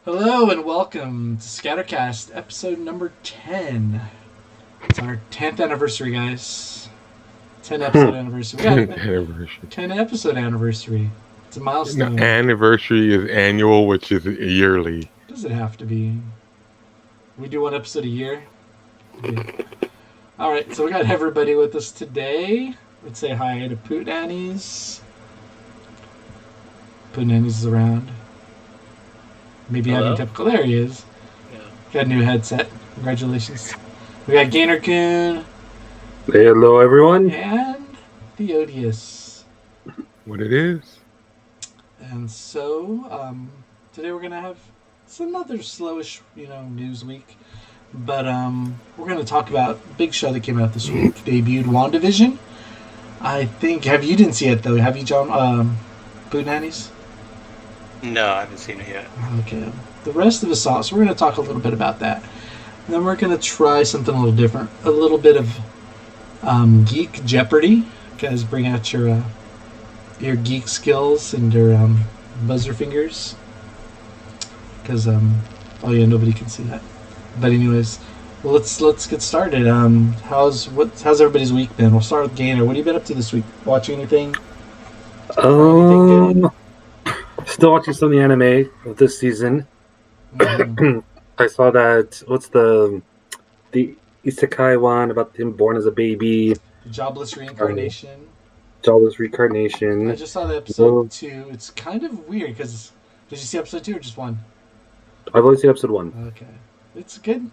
Hello and welcome to Scattercast, episode number 10. It's our 10th anniversary, guys. 10 episode anniversary. We got 10th anniversary. 10 episode anniversary. It's a No, milestone. anniversary is annual, which is yearly. Does it have to be? We do one episode a year? Okay. Alright, so we got everybody with us today. Let's say hi to Poot Annies. Poot Annies is around. Maybe Hello? having typical. There he is. Yeah. Got a new headset. Congratulations. We got Gainer Coon Hello, everyone. and Theodius. What it is? And so, today we're gonna have it's another slowish, news week. But we're gonna talk about a big show that came out this week. Debuted Wanda Vision. I think you didn't see it though, have you, John? Boot Nannies? No, I haven't seen it yet. Okay. The rest of us saw it, so we're gonna talk a little bit about that. And then we're gonna try something a little different. A little bit of geek Jeopardy. Guys, bring out your geek skills and your buzzer fingers. Because oh yeah, nobody can see that. But anyways, well, let's get started. How's everybody's week been? We'll start with Gainer. What have you been up to this week? Watching anything? Still watching some of the anime of this season. I saw that. What's the isekai one about him born as a baby? Jobless reincarnation. Jobless reincarnation. I just saw the episode 2. It's kind of weird because did you see episode 2 or just 1? I've only seen episode 1. Okay, it's good.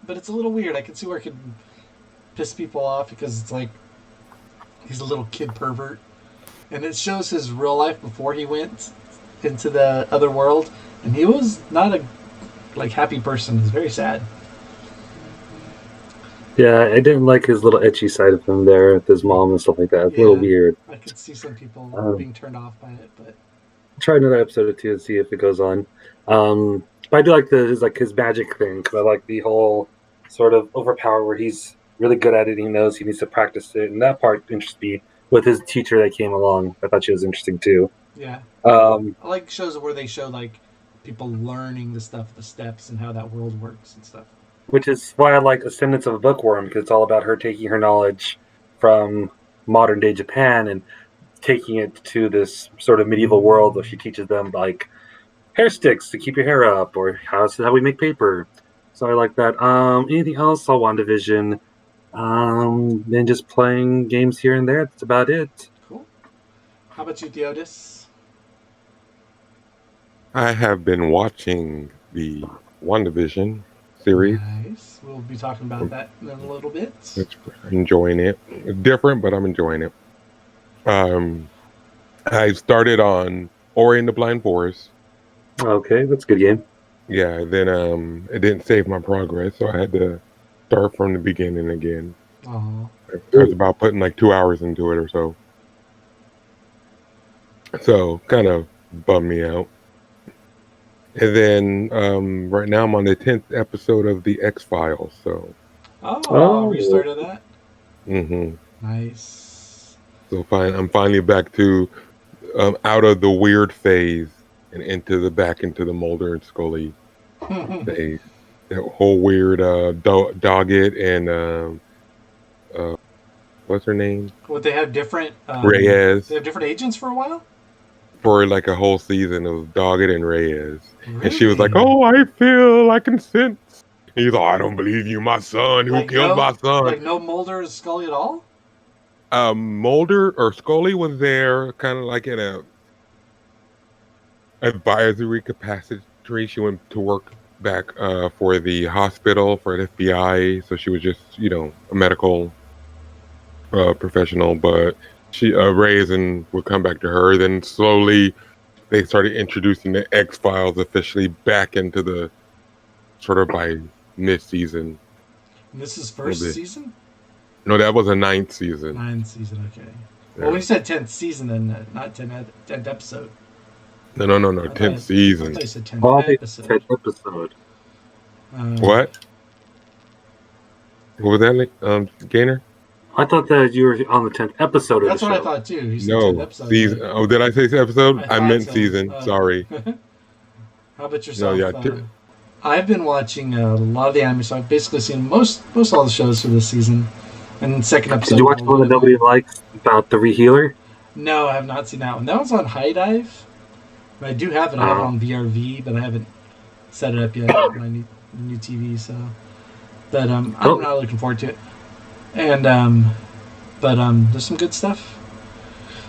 But it's a little weird. I can see where it could piss people off because it's like he's a little kid pervert, and it shows his real life before he went into the other world, and he was not a happy person. He's very sad. Yeah, I didn't like his little etchy side of him there with his mom and stuff like that. It's a little weird. I could see some people being turned off by it, but try another episode or two and see if it goes on. But I do like his magic thing because I like the whole sort of overpower where he's really good at it. He knows he needs to practice it, and that part interests me. With his teacher that came along, I thought she was interesting too. yeah. I like shows where they show people learning the steps, and how that world works and stuff. Which is why I like Ascendance of a Bookworm, because it's all about her taking her knowledge from modern day Japan and taking it to this sort of medieval world where she teaches them hair sticks to keep your hair up, or how we make paper. So I like that. Anything else? Saw WandaVision. Then just playing games here and there. That's about it. Cool. How about you, Theodis? I have been watching the WandaVision series. Nice. We'll be talking about that in a little bit. I'm enjoying it. It's different, but I'm enjoying it. I started on Ori and the Blind Forest. Okay, that's a good game. Yeah, then it didn't save my progress, so I had to start from the beginning again. Oh. I was about putting 2 hours into it or so. So, kind of bummed me out. And then right now I'm on the 10th episode of the X-Files, so. Oh, restarted that? Mm-hmm. Nice. So I'm finally back to out of the weird phase and back into the Mulder and Scully phase. That whole weird Doggett and what's her name? What, they have different Reyes. They have different agents for a while? For a whole season of Doggett and Reyes. Really? And she was like, "Oh, I feel I can sense." And he's like, "I don't believe you, my son. Who killed my son?" No Mulder and Scully at all? Mulder or Scully was there kind of in a advisory capacity. She went to work back for the hospital for the FBI, so she was just a medical professional, but she Reyes and would come back to her. Then slowly they started introducing the X-Files officially back into the sort of by mid-season. And this is first season? No, that was a 9th season. 9th season, okay. Yeah. Well, we said 10th season, then not 10th episode. No, 10th season. I thought you said 10th episode. 10th episode. What? What was that, Gainer? I thought that you were on the 10th episode of That's the show. what I thought too. You said No, 10th episode. season. Oh, did I say episode? I meant so. season. Sorry. How about No, yourself? yeah. I've been watching a lot of the anime, so I've basically seen most all the shows for this season. And second episode. Did you watch the one that nobody likes about the rehealer? No, I have not seen that one. That one's on High Dive. I do have it. I have it on VRV, but I haven't set it up yet with my new TV. So, but I'm not looking forward to it. And there's some good stuff.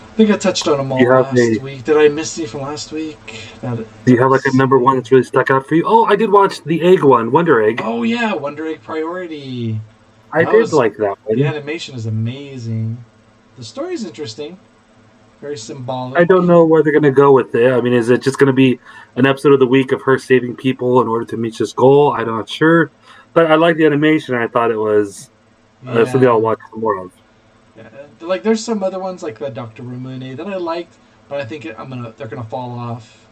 I think I touched on them all last week. Did I miss any from last week? Do you have like a number one that's really stuck out for you? Oh, I did watch the egg one, Wonder Egg. Oh yeah, Wonder Egg Priority. I did like that one. The animation is amazing. The story's interesting. Very symbolic. I don't know where they're going to go with it. I mean, is it just going to be an episode of the week of her saving people in order to meet this goal? I'm not sure. But I like the animation. And I thought it was something I'll watch some more of. Yeah, like there's some other ones like the Dr. Rumune that I liked, but I think they're gonna fall off.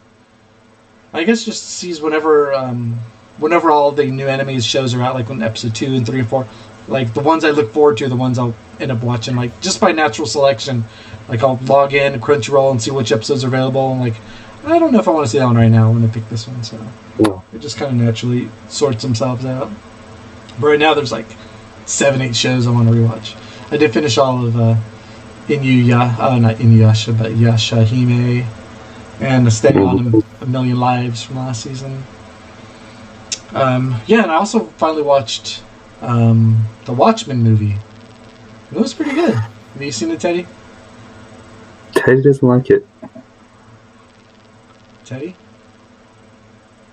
I guess just sees whenever all the new anime shows are out, like when episode 2 and 3 and 4, like the ones I look forward to, the ones I'll end up watching, like just by natural selection. Like I'll log in Crunchyroll and see which episodes are available, and like I don't know if I want to see that one right now. I want to pick this one, so it just kind of naturally sorts themselves out. But right now there's like 7-8 shows I want to rewatch. I did finish all of not Inuyasha, but Yashahime, and Standing on a Million Lives from last season. And I also finally watched the Watchmen movie. It was pretty good. Have you seen it, Teddy? Teddy doesn't like it. Teddy?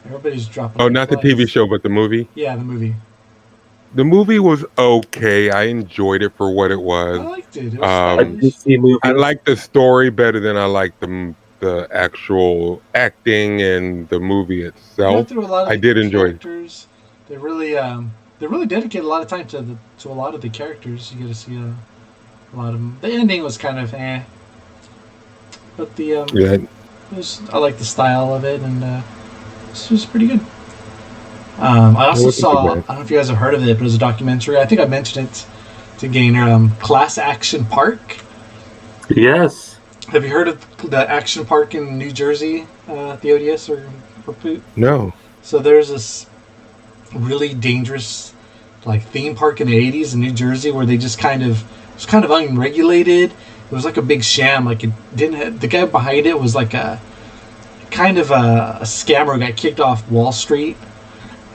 Everybody's dropping. Oh, not the TV show, but the movie? Yeah, the movie. The movie was okay. I enjoyed it for what it was. I liked it. It was I liked the story better than I liked the actual acting and the movie itself. I did enjoy it. They really dedicate a lot of time to a lot of the characters. You get to see a lot of them. The ending was kind of but I like the style of it, and it was pretty good. I also saw, I don't know if you guys have heard of it, but it was a documentary. I think I mentioned it to Gainer. Class Action Park. Yes. Have you heard of the Action Park in New Jersey, the ODS or Poot? No. So there's this really dangerous like theme park in the 80s in New Jersey where they just it was kind of unregulated. It was like a big sham. Like it didn't have, the guy behind it was like a kind of a scammer who got kicked off Wall Street.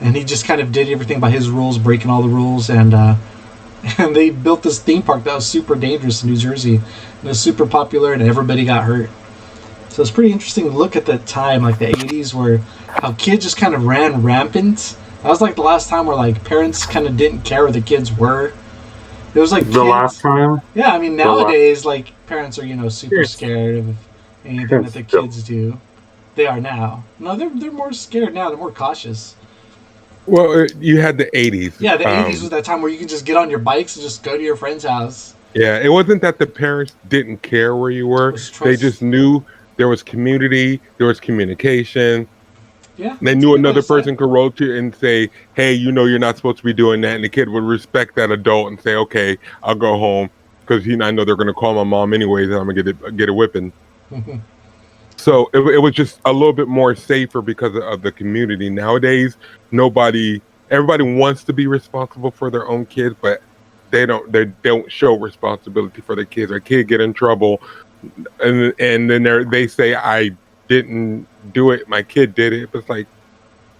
And he just kind of did everything by his rules, breaking all the rules, and they built this theme park that was super dangerous in New Jersey. And it was super popular, and everybody got hurt. So it's pretty interesting to look at that time, like the 80s, where how kids just kind of ran rampant. That was like the last time where like parents kind of didn't care where the kids were. It was like last time? Yeah, I mean nowadays like parents are super scared of anything that the kids do. They are now. No, they're more scared now. They're more cautious. Well, you had the 80s. Yeah, the 80s was that time where you can just get on your bikes and just go to your friend's house. Yeah, it wasn't that the parents didn't care where you were. They just knew there was community, there was communication. Yeah. They knew another person could roll to and say, hey, you're not supposed to be doing that. And the kid would respect that adult and say, okay, I'll go home because I know they're going to call my mom anyways and I'm going to get a whipping. So it was just a little bit more safer because of the community. Nowadays, everybody wants to be responsible for their own kids, but they don't show responsibility for their kids. Their kid get in trouble, and then they say, I didn't do it, my kid did it. But it's like,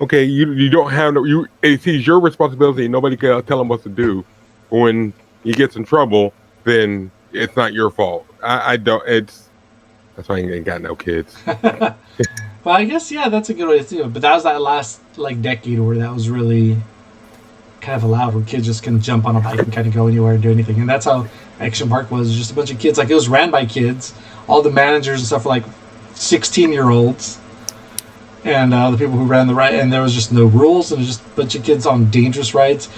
okay, you don't have it's your responsibility. Nobody can tell him what to do. When he gets in trouble, then it's not your fault. That's why I ain't got no kids. Well, I guess, that's a good way to do it. But that was that last, decade where that was really kind of allowed, where kids just can jump on a bike and kind of go anywhere and do anything. And that's how Action Park was, just a bunch of kids. Like, it was ran by kids. All the managers and stuff were, 16-year-olds. And the people who ran the ride, and there was just no rules. And it was just a bunch of kids on dangerous rides.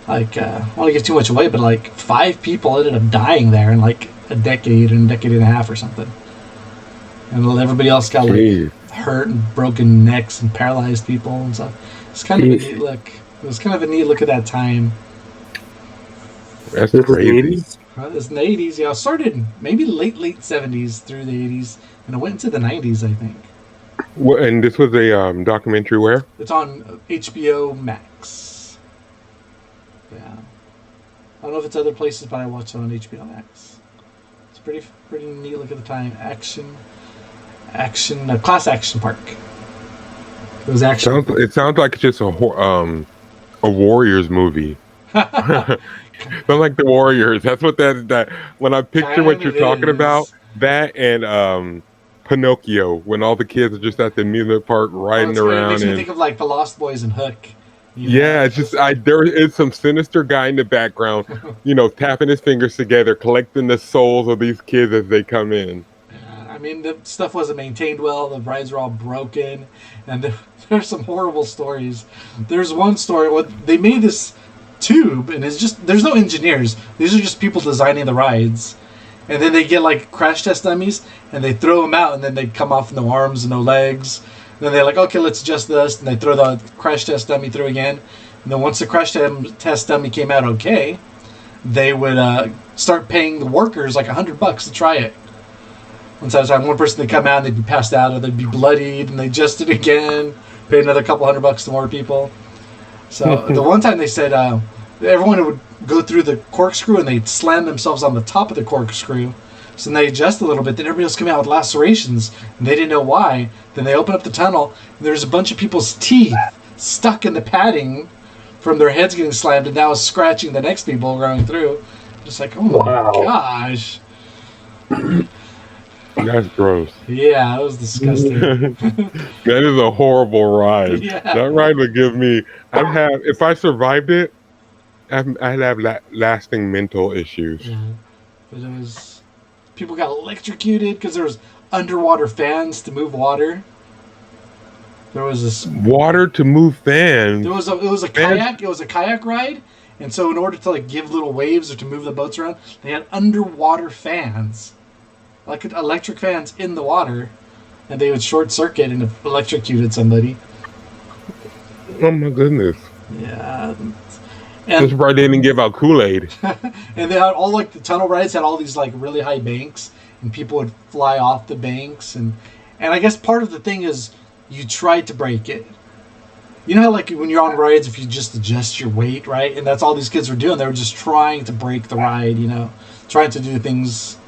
I don't want to give too much away, but, 5 people ended up dying there in, a decade and a half or something. And everybody else got hurt and broken necks and paralyzed people and stuff. It's kind of a neat look. It was kind of a neat look at that time. That's crazy. It was in the 80s. Yeah, it started maybe late 70s through the 80s, and it went into the 90s, I think. And this was a documentary where? It's on HBO Max. Yeah. I don't know if it's other places, but I watched it on HBO Max. It's pretty neat look at the time. Action, class action park. It was action. It sounds like just a Warriors movie. Sounds like the Warriors. That's what that when I picture what you're talking about, that and Pinocchio, when all the kids are just at the amusement park riding around. It makes me think of like the Lost Boys and Hook. Yeah, it's just there is some sinister guy in the background, tapping his fingers together, collecting the souls of these kids as they come in. I mean, the stuff wasn't maintained well. The rides were all broken, and there's some horrible stories. There's one story they made this tube, and it's just there's no engineers. These are just people designing the rides, and then they get like crash test dummies, and they throw them out, and then they come off with no arms and no legs. And then they're like, okay, let's adjust this, and they throw the crash test dummy through again. And then once the crash test dummy came out okay, they would start paying the workers like $100 to try it. And so I was like, one person would come out and they'd be passed out, or they'd be bloodied, and they adjust it again, pay another couple $100 to more people. So the one time they said everyone would go through the corkscrew and they'd slam themselves on the top of the corkscrew. So then they adjust a little bit, then everybody else coming out with lacerations, and they didn't know why. Then they open up the tunnel, and there's a bunch of people's teeth stuck in the padding from their heads getting slammed, and now it's scratching the next people going through. Just like, oh my gosh. That's gross. Yeah, that was disgusting. That is a horrible ride. Yeah. That ride would give me. If I survived it, I'd have lasting mental issues. Yeah. But it was. People got electrocuted because there was underwater fans to move water. There was this water to move fans. It was a kayak. It was a kayak ride, and so in order to like give little waves or to move the boats around, they had underwater fans, like electric fans in the water, and they would short circuit and electrocuted somebody. Oh my goodness! Yeah. And this ride didn't give out Kool-Aid. And they had all like the tunnel rides had all these like really high banks, and people would fly off the banks, and I guess part of the thing is you try to break it. You know how like when you're on rides, if you just adjust your weight, right? And that's all these kids were doing. They were just trying to break the ride, trying to do things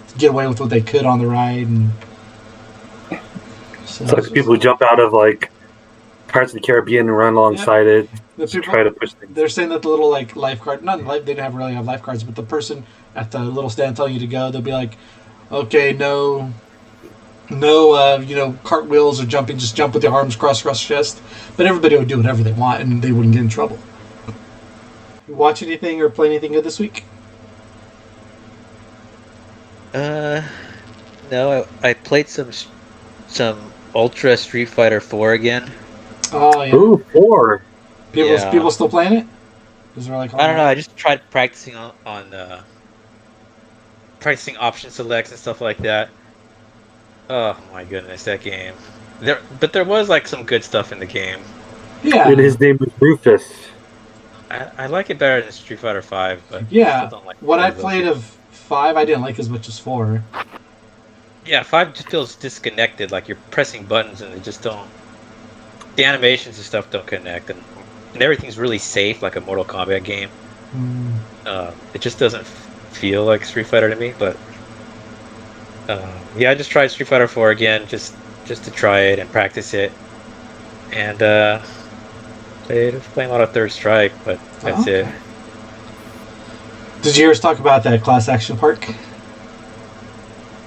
to get away with what they could on the ride. And so, it's like the people who jump out of like Pirates of the Caribbean and run alongside it. The people, try to push things. They're saying that the little like lifeguard, they didn't really have lifeguards, but the person at the little stand telling you to go, they'll be like, okay, no, cartwheels or jumping, just jump with your arms crossed across your chest. But everybody would do whatever they want, and they wouldn't get in trouble. You watch anything or play anything good this week? No, I played some Ultra Street Fighter 4 again. Oh yeah. Ooh, 4. People still playing it? Is there like I don't know. I just tried practicing on practicing option selects and stuff like that. Oh my goodness, that game. There was like some good stuff in the game. Yeah. And his name was Rufus. I like it better than Street Fighter 5, but yeah. I still don't like what I played of 5, I didn't like as much as 4. Yeah, 5 just feels disconnected. Like you're pressing buttons and they just don't. The animations and stuff don't connect, and everything's really safe, like a Mortal Kombat game. It just doesn't feel like Street Fighter to me. But I just tried Street Fighter 4 again, just to try it and practice it, and playing a lot of Third Strike, but that's it. Did you hear us talk about that class action park?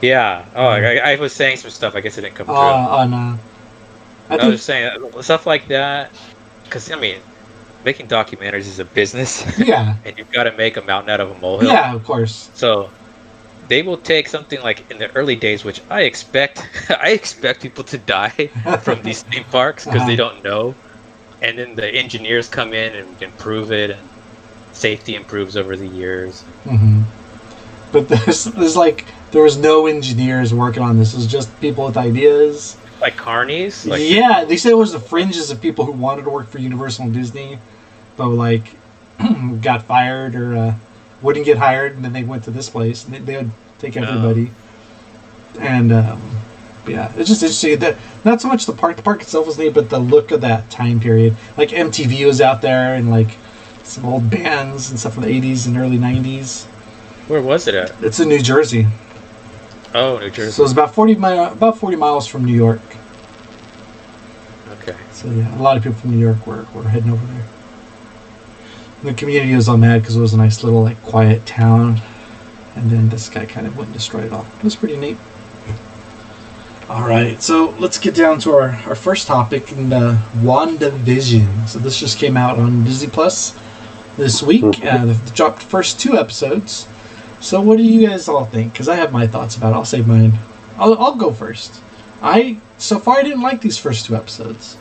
Yeah. Oh, I was saying some stuff. I guess it didn't come through. Oh no. I was just saying stuff like that, because I mean, making documentaries is a business. Yeah. And you've got to make a mountain out of a molehill. Yeah, of course. So they will take something like in the early days, which I expect people to die from these theme parks because they don't know, and then the engineers come in and improve it, and safety improves over the years. Mm-hmm. But there was no engineers working on this. It was just people with ideas. Like carnies? Yeah, they said it was the fringes of people who wanted to work for Universal and Disney, but like got fired or wouldn't get hired, and then they went to this place. And they would take everybody. And Yeah, it's just interesting that not so much the park. The park itself was neat, but the look of that time period. Like MTV was out there, and like some old bands and stuff from the '80s and early '90s. Where was it at? It's in New Jersey, Oh, New Jersey. so it's about 40 miles from New York. Okay. So yeah, a lot of people from New York were heading over there. And the community was all mad because it was a nice little like quiet town, and then this guy kind of went and destroyed it all. It was pretty neat. All right, so let's get down to our first topic, Wanda Vision. So this just came out on Disney Plus this week. They dropped the first 2 episodes. So what do you guys all think? Because I have my thoughts about it. I'll save mine. I'll go first. So far I didn't like these first 2 episodes.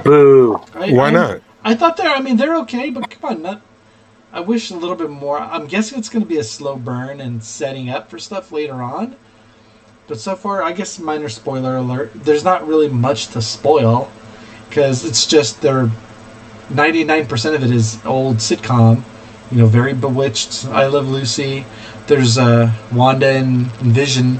Boo. Why not? I thought they're okay, but come on, I wish a little bit more. I'm guessing it's going to be a slow burn and setting up for stuff later on. But so far, I guess minor spoiler alert. There's not really much to spoil because it's just 99% of it is old sitcom. You know, very Bewitched, I Love Lucy. There's Wanda and Vision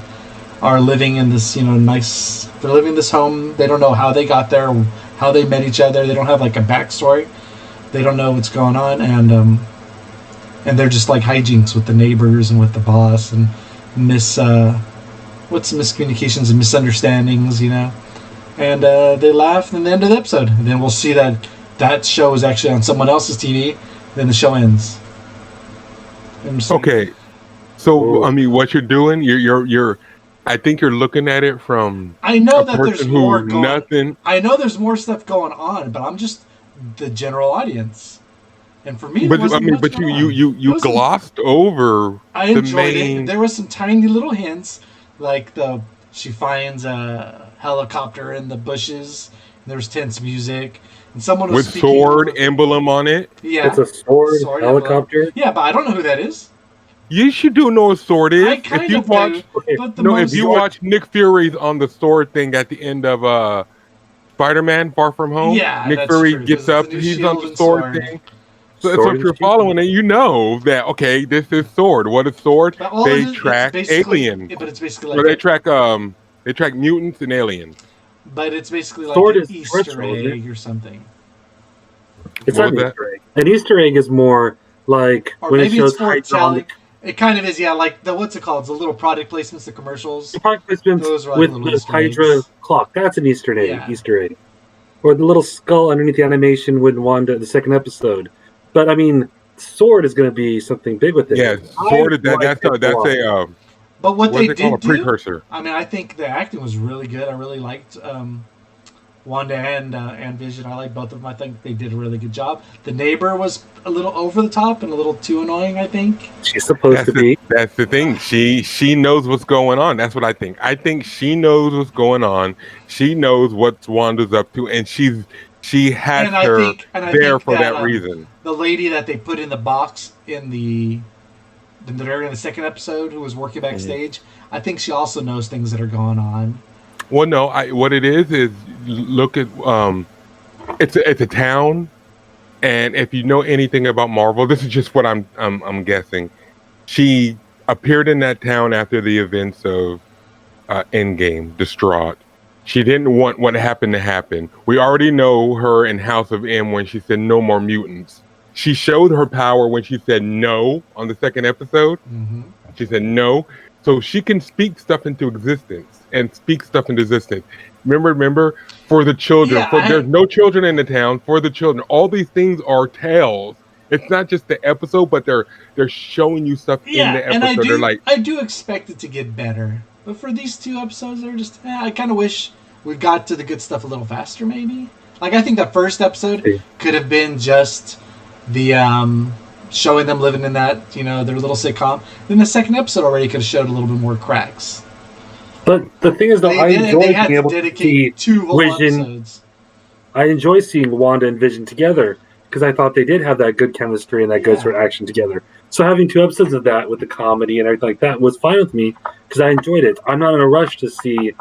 are living in this, nice. They're living in this home. They don't know how they got there, how they met each other. They don't have like a backstory. They don't know what's going on, and they're just like hijinks with the neighbors and with the boss and miscommunications and misunderstandings, and they laugh in the end of the episode, and then we'll see that show is actually on someone else's TV. Then the show ends. Okay, so I mean, what you're doing, you're I think you're looking at it from I know a that person there's who more going. nothing. I know there's more stuff going on, but I'm just the general audience, and for me, But you glossed over I the enjoyed main. it. There was some tiny little hints, like she finds a helicopter in the bushes. And there was tense music, and someone was with speaking sword over- emblem on it. Yeah, It's a sword helicopter. emblem. Yeah, but I don't know who that is. You should do know what sword is. I kind If you of watch, do, but if you watch Nick Fury's on the sword thing at the end of Spider-Man: Far From Home, Yeah, Nick that's Fury true. gets There's up, the new he's on shield the and sword sword. thing. So Sword if you're and following it, you know that okay, this is sword. What is sword? But all They it is, track it's basically- aliens. yeah, but it's basically Or like they track mutants and aliens. but it's basically like Sword an is Easter ritual, isn't it? egg or something. It's What not an was Easter egg. An Easter egg is more like Or when it maybe shows it's for telling. hydraulic It kind of is, yeah. Like what's it called? The little product placements, the commercials. product placements Those are like with little the Easter Hydra eggs. clock. That's an Easter egg. Yeah. Easter egg. Or the little skull underneath the animation with Wanda, the second episode. But I mean, sword is going to be something big with it. Yeah, sword is that's a But what what's they it called? A did do, precursor. I mean, I think the acting was really good. I really liked Wanda and Vision. I like both of them. I think they did a really good job. The neighbor was a little over the top and a little too annoying, I think. She's supposed to be. That's the thing. She knows what's going on. That's what I think. I think she knows what's going on. She knows what Wanda's up to, and she has And I her think there for that, that reason. The lady that they put in the box in the second episode, who was working backstage, I think she also knows things that are going on. Well, no, what it is look at it's a town, and if you know anything about Marvel, this is just what I'm guessing. She appeared in that town after the events of Endgame, distraught. She didn't want what happened to happen. We already know her in House of M when she said no more mutants. She showed her power when she said no on the second episode. Mm-hmm. She said no. So she can speak stuff into existence and speak stuff into existence. Remember, for the children. Yeah, There's no children in the town. For the children, all these things are tales. It's not just the episode, but they're showing you stuff in the episode. And They're like, I do expect it to get better. But for these 2 episodes, they're just. I kind of wish we got to the good stuff a little faster, maybe. Like I think the first episode could have been just the showing them living in that, their little sitcom. Then the second episode already could have showed a little bit more cracks. But the thing is, though, I enjoy they had being able to to dedicate see 2 whole Vision. episodes. I enjoy seeing Wanda and Vision together because I thought they did have that good chemistry and that good sort of action together. So having 2 episodes of that with the comedy and everything like that was fine with me because I enjoyed it. I'm not in a rush to see.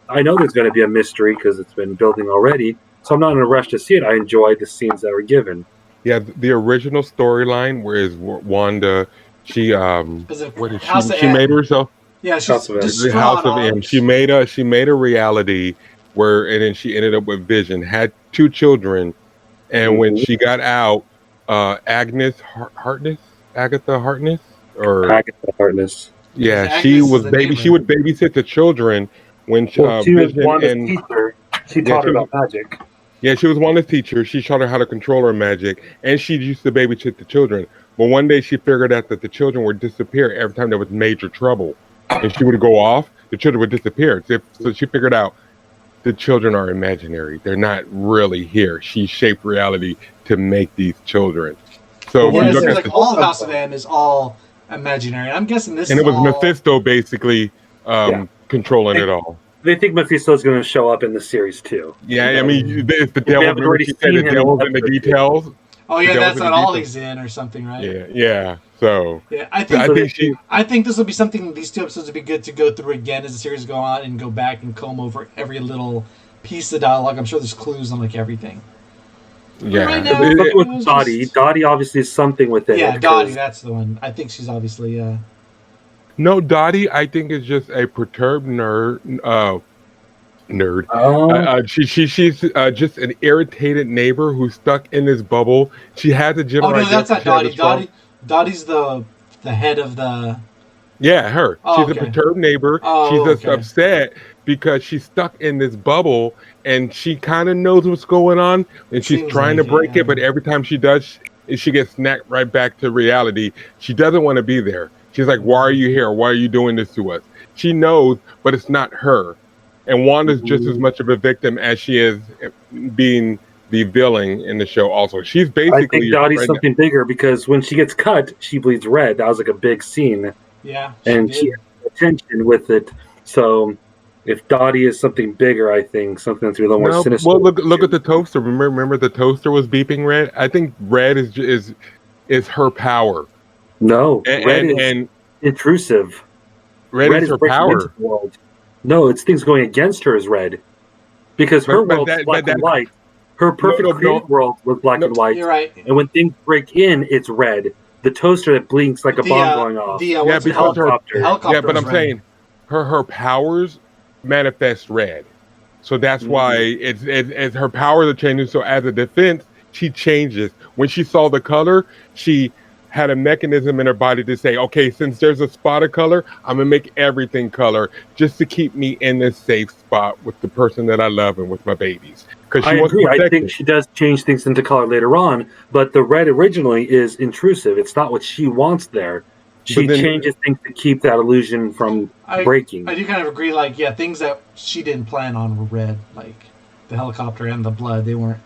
I know there's going to be a mystery because it's been building already, so I'm not in a rush to see it. I enjoyed the scenes that were given. yeah, the original storyline, whereas Wanda, she what did House of she made M. herself. Yeah, she's House of M. The distraught House of on- M. She made a reality where, and then she ended up with Vision. Had 2 children, and when she got out, Agatha Harkness, or Agatha Harkness. yeah, Agnes she is was the baby. neighbor. She would babysit the children when Well, she was Vision Wanda's and teacher. She Yeah, taught she her was- about magic. yeah, she was Wanda's teacher. She taught her how to control her magic, and she used to babysit the children. But one day she figured out that the children would disappear every time there was major trouble, and she would go off. The children would disappear. So she figured out the children are imaginary. They're not really here. She shaped reality to make these children. So Yeah, when it you look seems at like all House of M is all imaginary. I'm guessing this and is it was all... Mephisto basically controlling it all. They think Mephisto's going to show up in the series too. Yeah, I mean, it's the We devil. haven't Remember already she said seen the him in devil's in the episode 2. details. Oh yeah, The that's devil's in not the all details. he's in or something, right? Yeah. So Yeah, I think this will be something. These 2 episodes would be good to go through again as the series go on and go back and comb over every little piece of dialogue. I'm sure there's clues on like everything. yeah. Right now- Look it with was Dottie. just- Dottie obviously is something within Yeah, it. Dottie, 'cause that's the one. I think she's obviously. No, Dottie, I think is just a perturbed nerd. Nerd. Oh, She's just an irritated neighbor who's stuck in this bubble. She has a Oh general. no, idea that's that not she has Dottie. a strong- Dottie's the head of the. Yeah, her. Oh, She's okay. a perturbed neighbor. Oh, She's just okay. upset because she's stuck in this bubble and she kind of knows what's going on and she's Seems trying like to break it, yeah. it, but every time she does, she gets snapped right back to reality. She doesn't want to be there. She's like, "Why are you here? Why are you doing this to us?" She knows, but it's not her. And Wanda's just as much of a victim as she is being the villain in the show. Also, she's I basically think Dottie's right something bigger because when she gets cut, she bleeds red. That was like a big scene, Yeah. and did. she had attention with it. So, if Dottie is something bigger, I think something that's a little more No, sinister. well, look at the toaster. Remember the toaster was beeping red. I think red is her power, No, and red is and intrusive. red is her breaking power. into the world. No, it's things going against her is red, because her But world's that- black but and that- white. Her perfect no, created world was black No, and white, You're right. and when things break in, it's red. The toaster that blinks like a The, bomb going off. The Yeah, what's it because called? her- helicopter. The helicopter. Yeah, but was I'm red. saying her powers manifest red, so that's why it's her powers are changing. So as a defense, she changes. When she saw the color, she had a mechanism in her body to say, "Okay, since there's a spot of color, I'm gonna make everything color just to keep me in this safe spot with the person that I love and with my babies." Because I she wants agree. I protection. think she does change things into color later on, but the red originally is intrusive. It's not what she wants there. She But then- changes things to keep that illusion from breaking. I do kind of agree. Like, yeah, things that she didn't plan on were red, like the helicopter and the blood. They weren't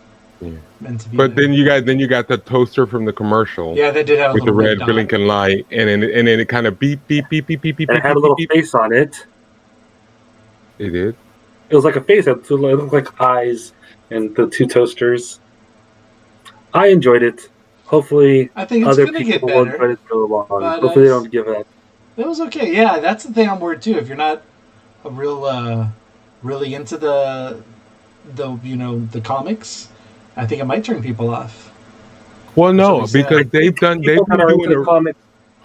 meant to be. But there. then you got the toaster from the commercial. yeah, they did have a With the little red dot. blinking light, and then it kind of beep beep beep beep beep beep. And it had a little face on it. It did. It was like a face. It looked like eyes and the 2 toasters. I enjoyed it. Hopefully, I think it's other gonna get people will better. enjoy it go along. But, Hopefully, they don't give up. It was okay. Yeah, that's the thing I'm worried too. If you're not a real, really into the the comics, I think it might turn people off. Well, no, That's what he because said. they've been People that are into doing the comics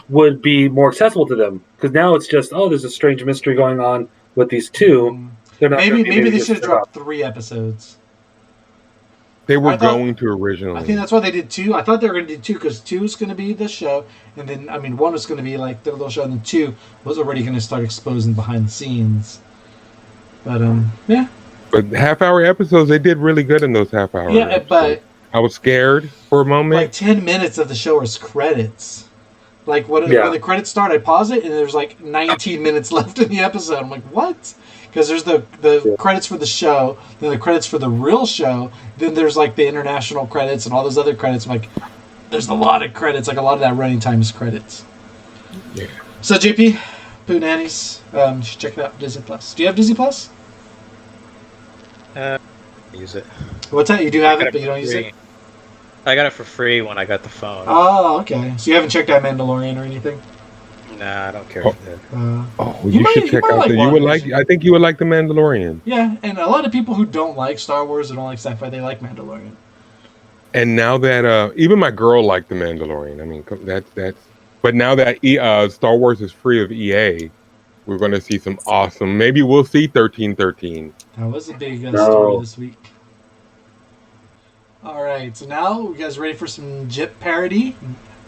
would be more accessible to them because now it's just there's a strange mystery going on with these 2. They're not Maybe gonna be they just should have set dropped up. 3 episodes. They were I thought- going to originally. I think that's why they did 2. I thought they were going to do 2 because 2 is going to be the show, and then 1 was going to be like their little show, and then 2 was already going to start exposing behind the scenes. But yeah, But half-hour episodes, they did really good in those half-hour. yeah, episodes. but I was scared for a moment. like 10 minutes of the show is credits. Like when Yeah. the credits start, I pause it, and there's like 19 minutes left in the episode. I'm like, what? Because there's the credits for the show, then the credits for the real show, then there's like the international credits and all those other credits. I'm like, there's a lot of credits. Like a lot of that running time is credits. Yeah. So JP, Pooh Nannies, you should check it out. Disney Plus. Do you have Disney Plus? Use it. What's that? You do have I it, got but you don't for use free. it. I got it for free when I got the phone. Oh, okay. So you haven't checked out Mandalorian or anything? Nah, I don't care Oh. for that. Oh, You you, might- should you check might out like the. You would like. WandaVision. I think you would like the Mandalorian. Yeah, and a lot of people who don't like Star Wars or don't like sci-fi, they like Mandalorian. And now that even my girl liked the Mandalorian. I mean, that's. But now that Star Wars is free of EA, We're going to see some awesome. Maybe we'll see 1313. That was a big No. story this week. All right, so now you guys ready for some Jip parody?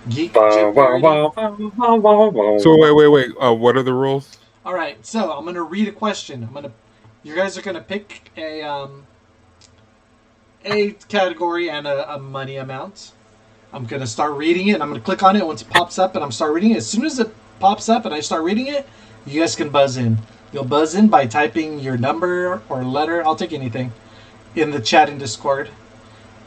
Geek Jip parody? So wait. What are the rules? All right, so I'm gonna read a question. You guys are gonna pick a category and a money amount. I'm gonna start reading it. And I'm gonna click on it once it pops up, and I'm start reading it. As soon as it pops up and I start reading it, you guys can buzz in. You'll buzz in by typing your number or letter. I'll take anything in the chat in Discord,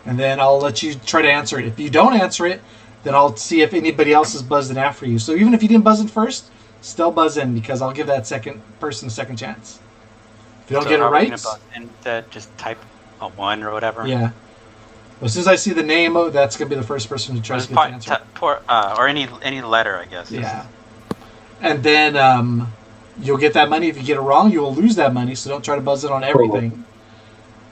and then I'll let you try to answer it. If you don't answer it, then I'll see if anybody else is buzzed in after you. So even if you didn't buzz in first, still buzz in because I'll give that second person a second chance. If you don't get it right, just type a 1 or whatever. yeah. As soon as I see the name, that's gonna be the first person who tries to get the answer. Or any letter, I guess. Yeah. And then you'll get that money. If you get it wrong, you will lose that money. So don't try to buzz in on everything.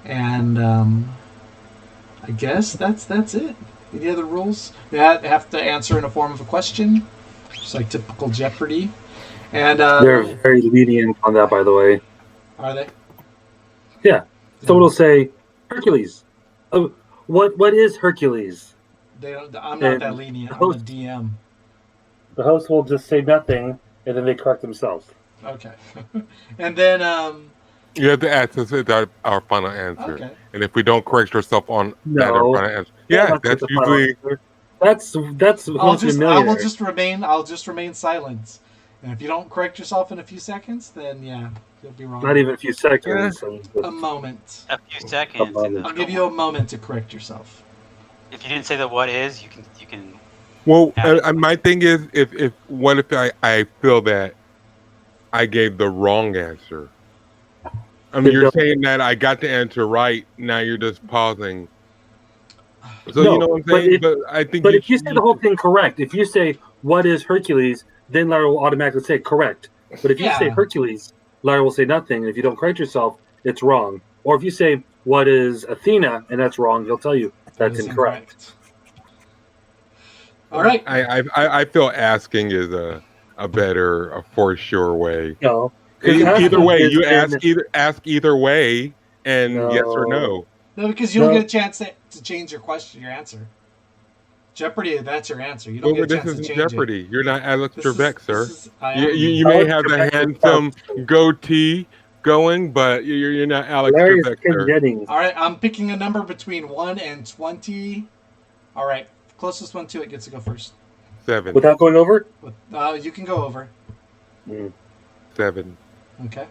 And I guess that's it. Any other rules? You have to answer in a form of a question, just like typical Jeopardy. And They're very lenient on that, by the way. are they? Yeah. Someone will say, Hercules. Oh, what is Hercules? They don't. I'm not that lenient. I'm a DM. The host will just say nothing, and then they correct themselves. Okay. And then You have to ask us our final answer. Okay. And if we don't correct ourselves on that No. our final answer, that's the final usually. answer. That's I'll just remain silent. And if you don't correct yourself in a few seconds, then yeah, you'll be wrong. not even a few seconds. A moment. A few seconds. I'll give you a moment to correct yourself. If you didn't say the what is, you can. Well, my thing is, if what if I feel that I gave the wrong answer? I mean, you're saying that I got the answer right. Now you're just pausing. So No, you know what I'm saying? But I think. But if you say the whole thing correct, if you say what is Hercules, then Lara will automatically say correct. But if you say Hercules, Lara will say nothing. And if you don't correct yourself, it's wrong. Or if you say what is Athena, and that's wrong, he'll tell you that's incorrect. All right. I feel asking is a for sure way. No. Either way, you ask either way, and yes or no. No, because you don't get a chance to change your question, your answer. Jeopardy, that's your answer. You don't get a chance to change Jeopardy. You're not Alex Trebek, sir. You I may have the handsome goatee going, but you're not Alex Trebek, sir. All right, I'm picking a number between 1 and 20. All right, closest one to it gets to go first. 7. Without going over? You can go over. 7. Okay.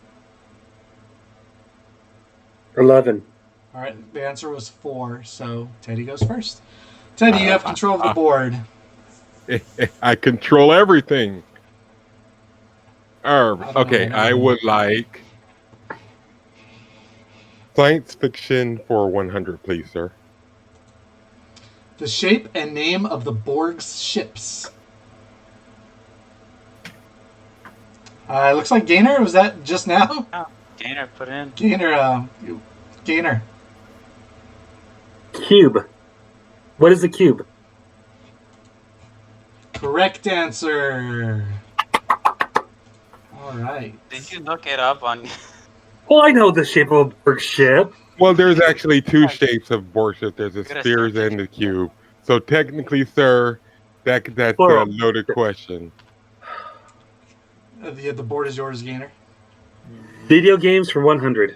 11. All right, the answer was 4, so Teddy goes first. Teddy, you have control of the board. I control everything. Okay, I would like science fiction for 100, please, sir. The shape and name of the Borg's ships. Looks like Gainer. Was that just now? Oh, Gainer put in. Gainer. Cube. What is a cube? Correct answer. All right. Did you look it up on? Well, I know the shape of a Borg ship. Well, there's actually 2 shapes of Borg ship. There's the spheres and the cube. So technically, sir, that's a loaded question. The board is yours, Gainer. Video games for 100.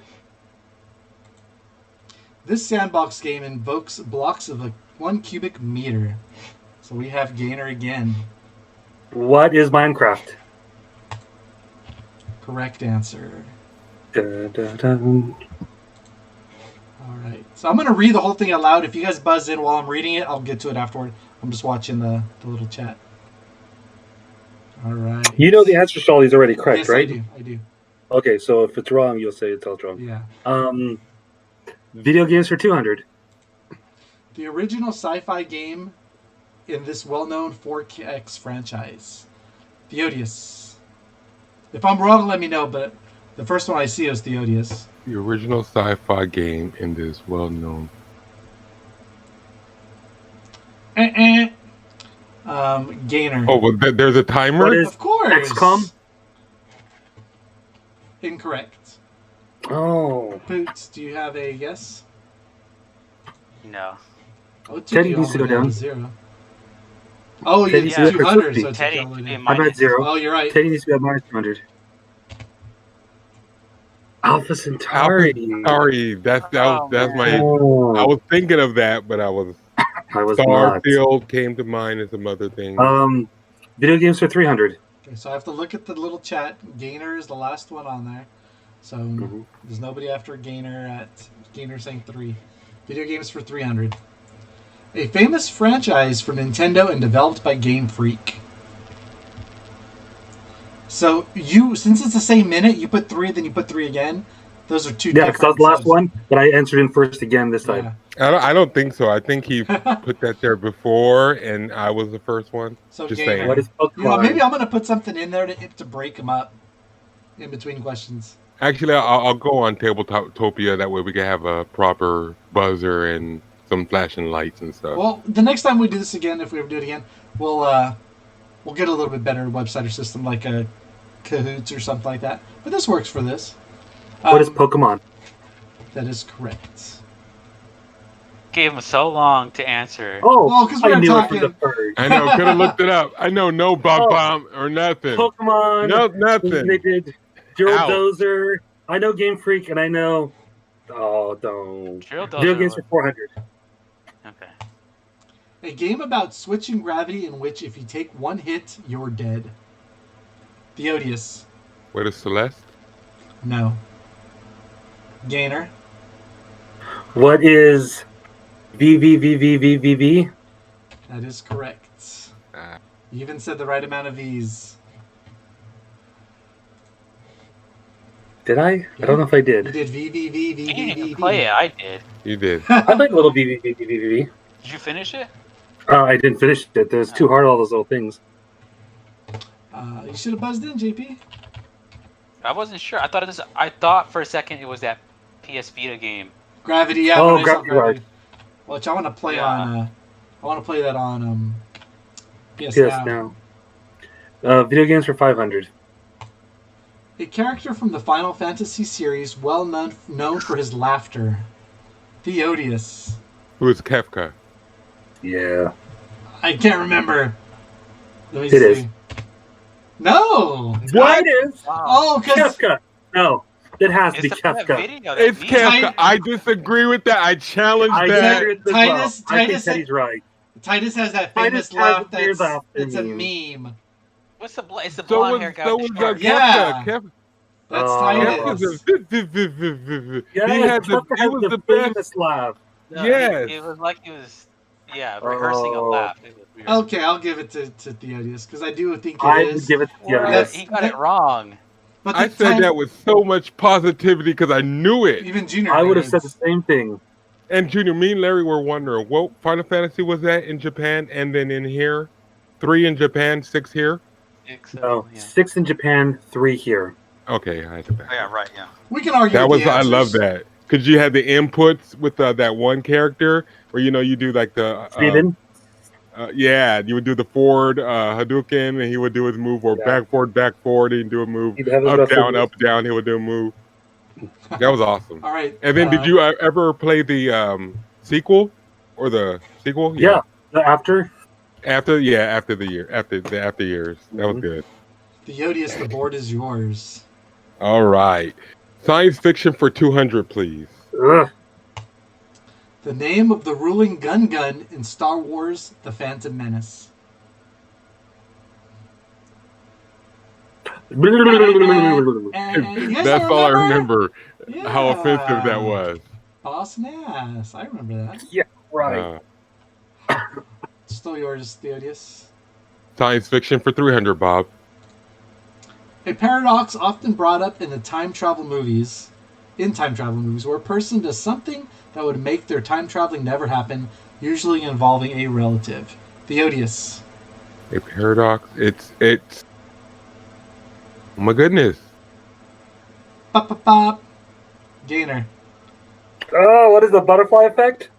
This sandbox game invokes blocks of 1 cubic meter. So we have Gainer again. What is Minecraft? Correct answer. Dun, dun, dun. All right. So I'm going to read the whole thing out loud. If you guys buzz in while I'm reading it, I'll get to it afterward. I'm just watching the little chat. All right. You know the answer to all these already correct, yes, right? I do. Okay, so if it's wrong, you'll say it's all wrong. Yeah. Video games for 200. The original sci-fi game in this well-known 4X franchise. Theodius. If I'm wrong, let me know, but the first one I see is Theodius. The original sci-fi game in this well-known. Gainer. Oh, well, there's a timer? Of course. XCOM? Incorrect. Oh. Boots, do you have a guess? No. Oh, it took Teddy you all needs the to way go down to down. 0. Oh, Teddy you needs to did go for 200, so 50. it took Teddy you all the way to be down. I'm at minus. 0. Oh, you're right. Teddy needs to be at minus 200. Alpha Centauri. Sorry, that's Oh, that's my. man. I was thinking of that, but I was I was not. Starfield came to mind as some other things. Video games for 300. Okay, so I have to look at the little chat. Gainer is the last one on there. So there's nobody after Gainer at Gainer saying 3. Video games for 300. A famous franchise for Nintendo and developed by Game Freak. So since it's the same minute, you put 3, then you put 3 again. Those are 2 Yeah, different. because that was the last one, but I answered in first again this time. Yeah. I don't think so. I think he put that there before, and I was the first one. So Just Gainer. saying. What is Pokemon? You know, maybe I'm going to put something in there to break them up in between questions. Actually, I'll go on Tabletopia. That way we can have a proper buzzer and some flashing lights and stuff. Well, the next time we do this again, if we ever do it again, we'll get a little bit better website or system like a Cahoots or something like that. But this works for this. What is Pokemon? That is correct. Gave him so long to answer. Oh, Well, 'cause we I were knew talking- it from the first. I know, could have looked it up. I know, no bomb or nothing. Pokemon. No, nothing. They did Drill Ow. Dozer. I know Game Freak, and I know. Oh, don't. Drill Video Dozer games for 400. Okay. A game about switching gravity in which if you take one hit, you're dead. The Odious. What is Celeste? No. Gainer. What is VVVVVVV? That is correct. Ah. You even said the right amount of V's. Did I? I don't know if I You did. did V. You didn't even play it. I did. You did. I played a little VVVVVV. Did you finish it? I didn't finish it. It was too hard, all those little things. You should have buzzed in, JP. I wasn't sure. I thought for a second it was that PS Vita game. Gravity, yeah. Oh, when I saw Gravity. Which I want to play Yeah. on. I want to play that on PS PS Now. now. Video games for 500. A character from the Final Fantasy series, well known for his laughter. The Odious. Who is Kefka? Yeah. I can't remember. Let me It see. is. No. What? It is. Oh, because Kefka. No. It has to be It's that Kefka. video. That It's video. Kefka. I disagree with that. I challenge I that. agree with this well. Titus I think Titus- Teddy's right. Titus has that Titus famous has laugh. a weird laugh It's a meme. meme. What's the it's the So blonde was hair guy so with was the short Yeah. Kefka. That's Oh. Titus. Kefka. Yeah, He had the. Kefka He has was the the best. famous laugh. No, Yes. It was like he was, rehearsing a Oh. laugh. It was weird. Okay, I'll give it to Theodius because I do think I it would is. give it to What? Yes. He got it wrong. But I said that with so much positivity because I knew it. even Junior. I would have knows. said the same thing. And Junior, me and Larry were wondering, what Final Fantasy was that in Japan, and then in here, 3 in Japan, 6 here. No, Yeah. 6 in Japan, 3 here. Okay, I had to back. Oh, yeah, right. Yeah. We can argue. That with was the I love answers. that because you had the inputs with that one character where you do like the Steven? yeah, you would do the forward Hadouken and he would do his move, or Yeah. back forward, and do a move, He'd have his up best down moves. he would do a move. That was awesome. All right. And then did you ever play the sequel or the sequel? Yeah. After? After the years. That was Mhm. good. Theodius, the board is yours. All right. Science fiction for 200, please. Ugh. The name of the ruling gun in Star Wars: The Phantom Menace. And you guys That's don't all I remember. Yeah. How offensive that was. Boss Nass. I remember that. Right. Still yours, Theodius. Science fiction for 300, Bob. A paradox often brought up in time travel movies, where a person does something that would make their time traveling never happen, usually involving a relative. Theodius. A paradox. It's. Oh my goodness. Bop, bop, bop. Gainer. Oh, what is the butterfly effect?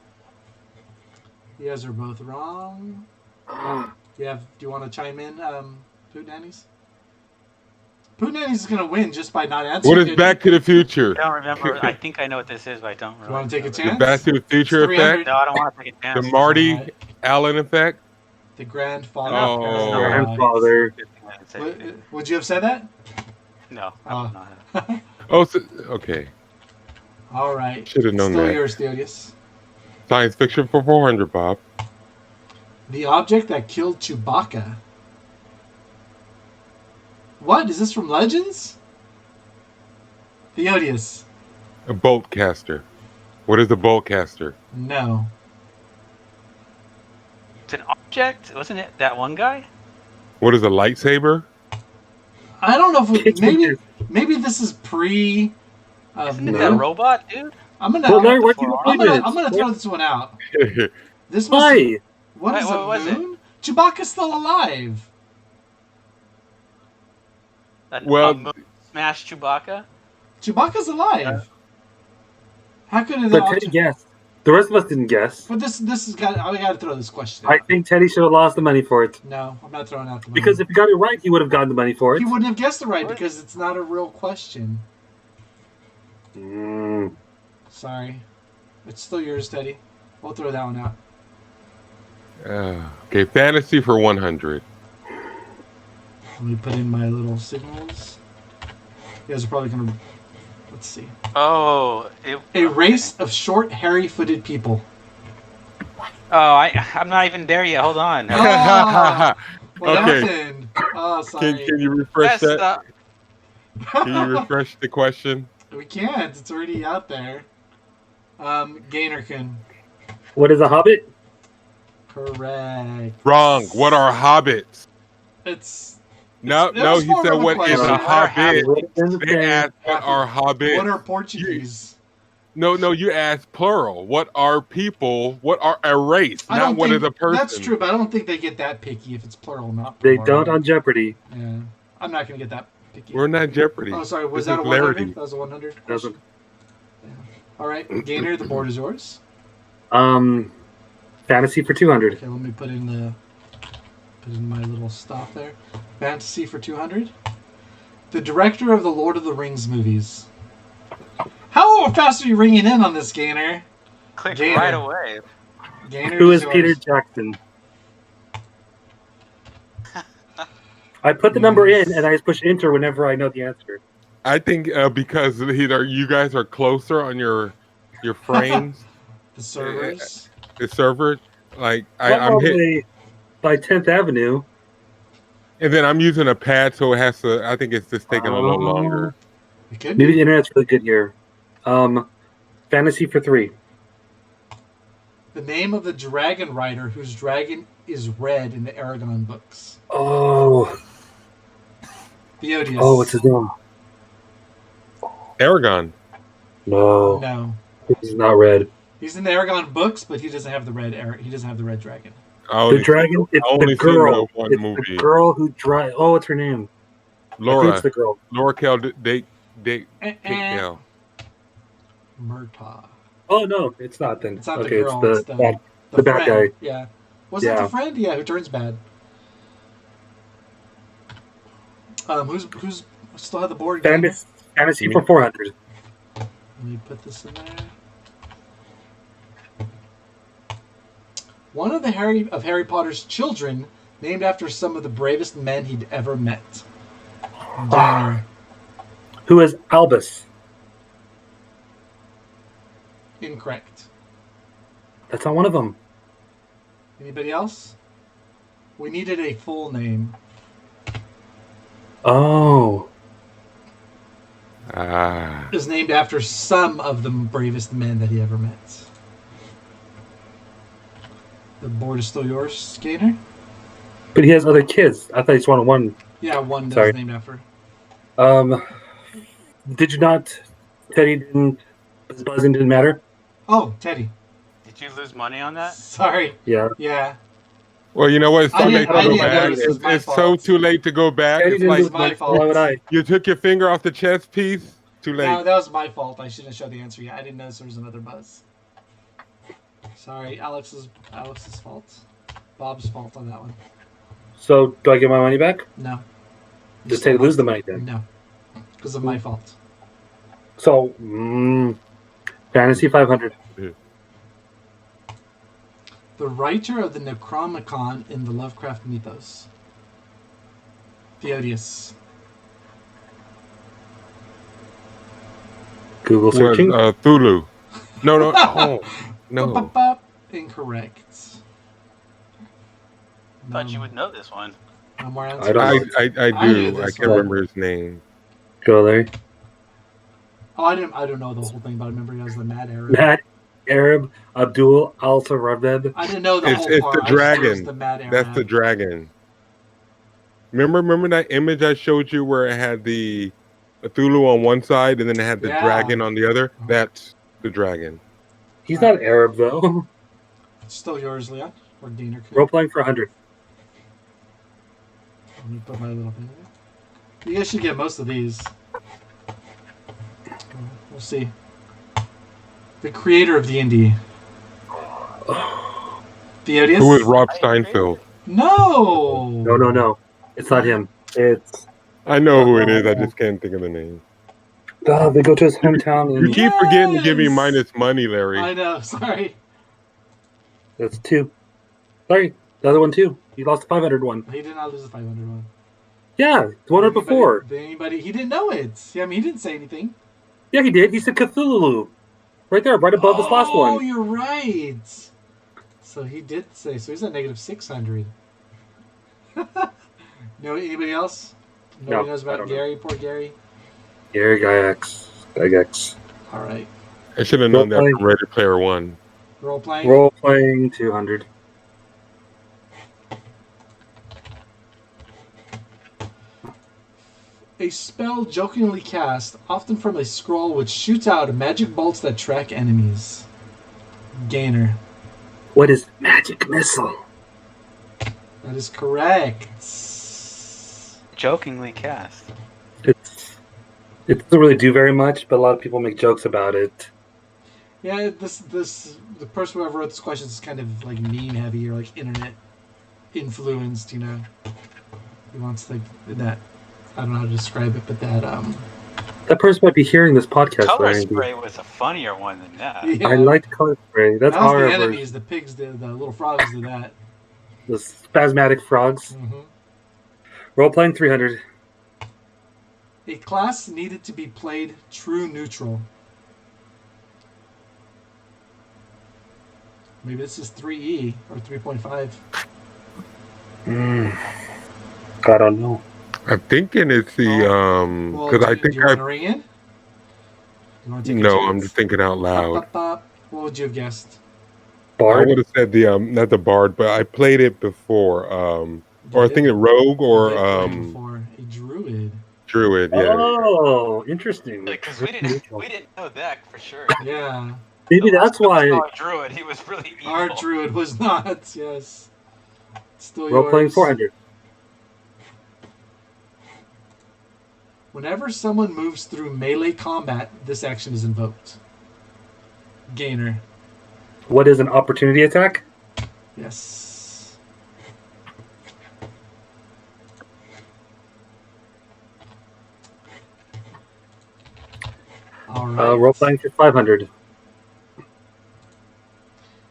You guys are both wrong. Do you want to chime in, Poot Nannies? Poonanny's going to win just by not answering. What is Back to the Future? I don't remember. I think I know what this is, but I don't really. You want to take a remember. chance? The Back to the Future It's 300. effect? No, I don't want to take a The chance. Marty Alright. Allen effect? The grandfather. Oh. Grandfather. Would you have said that? No, I would not. Oh, so, okay. All right. Should have known Still that. yours, Theodius. Science fiction for 400, Bob. The object that killed Chewbacca. What? Is this from Legends? Theodius. A bolt caster. What is a bolt caster? No. It's an object? Wasn't it that one guy? What is a lightsaber? I don't know if maybe this is pre. Isn't it that robot, dude? I'm gonna throw this one out. This was Why? what is What a was it? moon? Chewbacca's still alive. Well- Moon smash Chewbacca? Chewbacca's alive. How could it? But Teddy guessed. The rest of us didn't guess. But this has got. I got to throw this question I out. think Teddy should have lost the money for it. No, I'm not throwing out the money. Because if he got it right, he would have gotten the money for it. he wouldn't have guessed it right because it's not a real question. Mm. Sorry, it's still yours, Teddy. We'll throw that one out. Okay, fantasy for 100. Let me put in my little signals. You guys are probably gonna. Let's see. Oh, A race of short, hairy-footed people. I'm not even there yet. Hold on. Oh, what Okay. happened? Oh, sorry. Can you refresh That's that? Can you refresh the question? We can't. It's already out there. Gainerkin. What is a hobbit? Correct. Wrong. What are hobbits? It's No, That was he more said of a what is question. a hobbit. What They asked what are hobbits. what are Portuguese? No, you asked plural. What are people? What are a race? I Not don't what think is a person. That's true, but I don't think they get that picky if it's plural, not They plural. don't on Jeopardy. Yeah, I'm not gonna get that picky. We're not Jeopardy. Oh, sorry. Was This that a is 100? Larry. That was a 100 Doesn't. question. Yeah. All right, Gainer, the board is yours. Fantasy for 200. Okay, let me put in my little stop there. Fantasy for 200. The director of the Lord of the Rings movies. How fast are you ringing in on this, Gainer? Click Gainer. right away. Gainer, Who is yours. Peter Jackson? I put the number in and I just push enter whenever I know the answer. I think because you guys are closer on your frames, The servers. the server. Like I'm hit, Probably by 10th Avenue. and then I'm using a pad, so it has to. I think it's just taking a little longer. It could Maybe be. the internet's really good here. Fantasy for 3. The name of the dragon rider whose dragon is red in the Aragon books. Oh, Theodius. what's his name? Aragon. No, No. he's not red. He's in the Aragon books, but he doesn't have the red. He doesn't have the red dragon. Oh, The dragon. It's I only the seen girl. the one It's movie. the girl who drives. Oh, what's her name? I think Laura. it's the girl. Laura Cal Date Eh. now. Murtaugh. Oh no, it's not then. It's not okay, the girl. it's the bad. the bad friend. guy. Yeah. Was it Yeah. the friend? Yeah, who turns bad. Who's still have the board? Gainer? Fantasy for 400. Let me put this in there. One of the Harry Potter's children, named after some of the bravest men he'd ever met. Gainer. Who is Albus? Incorrect. That's not one of them. Anybody else? We needed a full name. Oh, It was named after some of the bravest men that he ever met. The board is still yours, Gainer? but he has other kids. I thought he just wanted one. Yeah, one that Sorry. was named after. Did you not? Teddy didn't. Buzzing didn't matter. Oh, Teddy. Did you lose money on that? Sorry. Yeah. Yeah. Well, you know what? It's too I late didn't- to I go didn't back. notice. It was my It's so fault. too late to go back. Teddy It's didn't like do my my fault. Why would I? you took your finger off the chess piece. Too late. No, that was my fault. I shouldn't have showed the answer yet. I didn't notice there was another buzz. Sorry, Alex's fault. Bob's fault on that one. So do I get my money back? No. Just lose the money then. No. because of my fault. So, Fantasy 500. The writer of the Necronomicon in the Lovecraft mythos. Theodius. Google Was searching. Thulu. No. Oh, no. Ba-ba-ba. Incorrect. Thought you would know this one. No more answers. I don't know. I I knew do. I this can't one. remember his name. Go there. Oh, I don't know the whole thing, but I remember he was the Mad Arab. Mad Arab Abdul Al-Saradeb. I didn't know the whole It's part. the I just knew it was dragon. the Mad Arab. That's the dragon. Remember that image I showed you where it had the Cthulhu on one side and then it had the dragon on the other? That's the dragon. He's not Arab, though. It's still yours, Leon. Or Diener. Role playing for 100. Let me put my little thing there. You guys should get most of these. We'll see. The creator of D&D. Theodius? Who is Rob Steinfeld? No! No. It's not him. It's... I know who it is. I just can't think of the name. they go to his hometown. You And keep forgetting to give me Yes! minus money, Larry. I know, sorry. That's 2. Sorry, the other one, too. You lost the 500 one. He did not lose the 500 one. Yeah, the one right before. He didn't know it. Yeah, I mean, he didn't say anything. Yeah, he did. He said Cthulhu. Right there, right above this last one. Oh, you're right. So he did say, so he's at negative 600. No, anybody else? Nobody knows I about don't know. Gary? Poor Gary? Gary Gygax. All right. I should have known that Role-playing. from Ready Player One. Role playing? Role playing 200. A spell jokingly cast, often from a scroll which shoots out magic bolts that track enemies. Gainer. What is magic missile? That is correct. Jokingly cast. It doesn't really do very much, but a lot of people make jokes about it. Yeah, the person who wrote this question is kind of like meme heavy or like internet influenced, you know. He wants like that. I don't know how to describe it, but That person might be hearing this podcast. Color Larry. spray was a funnier one than that. yeah. I liked color spray. That's that was our the version. enemies. The pigs did. The little frogs did that. The spasmatic frogs. Mm-hmm. Role playing 300. A class needed to be played true neutral. Maybe this is 3E or 3.5. I don't know. I'm thinking it's the Well, because I do think you want I to ring in? You want to take a no. chance? I'm just thinking out loud. Bop, bop, bop. What would you have guessed? I Bard. would have said the not the bard, but I played it before. Or I think it rogue or You did play it before. A druid. druid. Yeah. Oh, interesting. Because we didn't know that for sure. Yeah. Maybe The that's last why. time we saw a druid, he was really evil. Our druid was not. Yes. Still Role playing yours. 400. Whenever someone moves through melee combat, this action is invoked. Gainer. What is an opportunity attack? Yes. All right. Role playing for 500.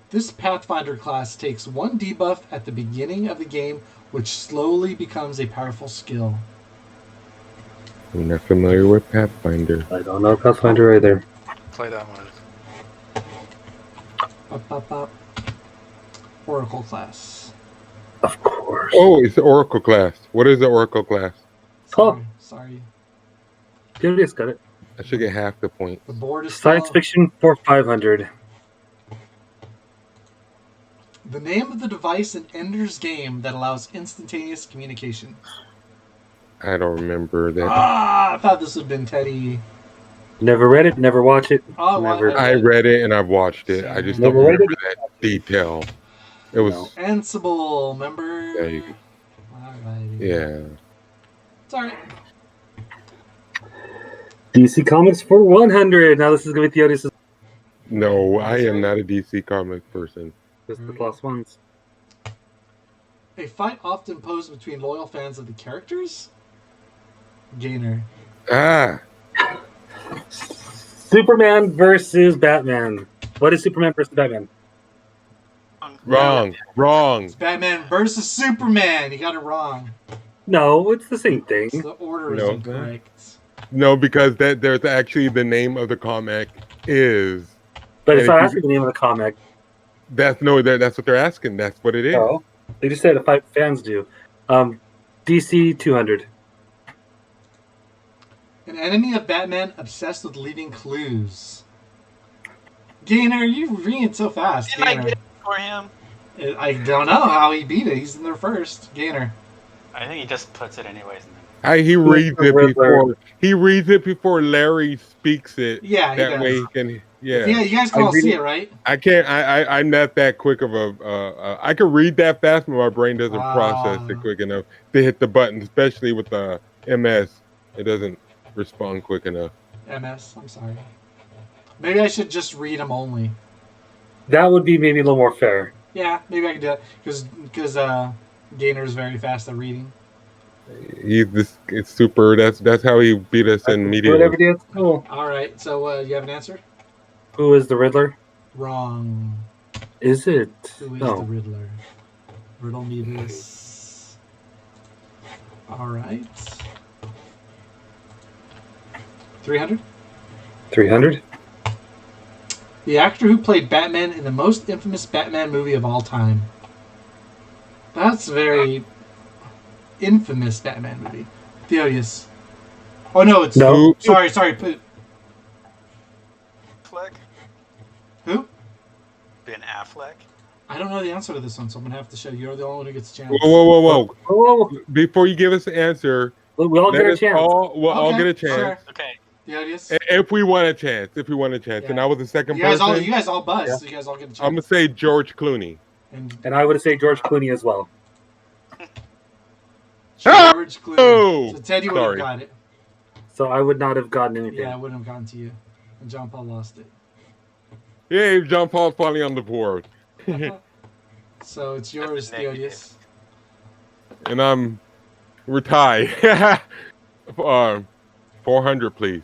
This Pathfinder class takes one debuff at the beginning of the game, which slowly becomes a powerful skill. I'm not familiar with Pathfinder. I don't know Pathfinder either. Play that one. Bop, bop, bop. Oracle class. Of course. Oh, it's the Oracle class. What is the Oracle class? Sorry. You just got it. I should get half the point. The board is Science still... fiction for 500. The name of the device in Ender's Game that allows instantaneous communication. I don't remember that. I thought this would have been Teddy. Never read it, never watch it. Oh, well, never. I read it and I've watched it. I just don't Never read remember that detail. It was No. Ansible, remember? Yeah, you- Alrighty. yeah. It's alright. DC Comics for 100. Now this is going to be Theodis' No, I am not a DC comic person. just the last ones. A fight often posed between loyal fans of the characters? Gainer. Ah, Superman versus Batman. What is Superman versus Batman? wrong. It's Batman versus Superman. You got it wrong. No, it's the same So thing. the order is No. incorrect. No, because there's actually the name of the comic is. But And it's if not you- asking the name of the comic. That's what they're asking. That's what it is. No, they just said if fans do. DC 200. An enemy of Batman obsessed with leaving clues. Gainer, you reading it so fast. Didn't I Gainer. get it for him? I don't know how he beat it. He's in there first. Gainer. I think he just puts it anyways. He reads the it Riddler. before. He reads it before Larry speaks it. Yeah, he That does. way he can. Yeah. Yeah, you guys can I all see really- it, right? I can't. I'm not that quick of a. I can read that fast, but my brain doesn't process it quick enough to hit the button, especially with the MS. It doesn't respond quick enough. MS, I'm sorry. Maybe I should just read them only. That would be maybe a little more fair. Yeah, maybe I can do that because Gainer's very fast at reading. It's super. That's how he beat us in media. Whatever it is, cool. All right, so you have an answer? Who is the Riddler? Wrong. Is it? Who is No. the Riddler? Riddle me this. All right. 300. 300? The actor who played Batman in the most infamous Batman movie of all time. That's a very infamous Batman movie. Theodius. Oh no, it's No. Sorry. Affleck? Who? Ben Affleck? I don't know the answer to this one, so I'm gonna have to show you. You're the only one who gets a chance. Whoa! Oh, Before you give us the answer, we all get a chance. We'll all Okay, get a chance. sure. Okay. Theodius. If we want a chance. Yeah. And I was the second You guys person. all buzz. Yeah. So you guys all get a chance. I'm gonna say George Clooney. And I would say George Clooney as well. George Clooney. Oh! So Ted, you would have Sorry. got it. So I would not have gotten anything. Yeah, I wouldn't have gotten to you. And John Paul lost it. Yay! John Paul's finally on the board, So it's yours, Theodius. and we're tied. 400, please.